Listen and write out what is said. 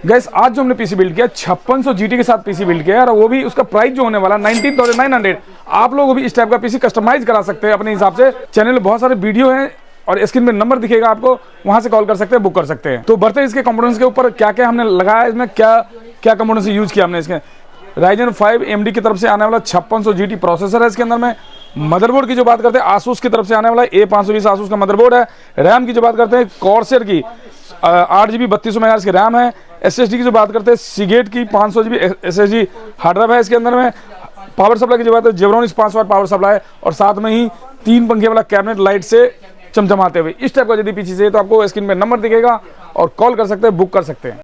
Gas आज जो हमने पीसी बिल्ड किया 5600 जीटी के साथ पीसी बिल्ड किया है, और वो भी उसका प्राइस जो होने वाला 19,900। आप लोग भी इस टाइप का पीसी कस्टमाइज करा सकते हैं अपने हिसाब से। चैनल में बहुत सारे वीडियो हैं और स्क्रीन में नंबर दिखेगा आपको, वहां से कॉल कर सकते हैं, बुक कर सकते हैं। तो बढ़ते हैं इसके कंपोनेंट्स के ऊपर, क्या क्या हमने लगाया इसमें, क्या क्या कंपोनेंट्स यूज किया हमने इसके। Ryzen 5 AMD की तरफ से आने वाला 5600 जीटी प्रोसेसर है इसके अंदर में। मदरबोर्ड की जो बात करते हैं ASUS की तरफ से आने वाला A520 ASUS का मदरबोर्ड है। रैम की जो बात करते हैं Corsair की 8GB 3200 मेगाहर्ट्ज की रैम है। SSD की जो बात करते हैं Seagate की 500GB SSD हार्ड ड्राइव है इसके अंदर में। पावर सप्लाई की जो बात है Zebronics 5 वाट पावर सप्लाई, और साथ में ही 3 पंखे वाला कैबिनेट लाइट से चमचमाते हुए। इस टाइप का यदि पीछे से तो आपको स्क्रीन में नंबर दिखेगा और कॉल कर सकते हैं, बुक कर सकते हैं।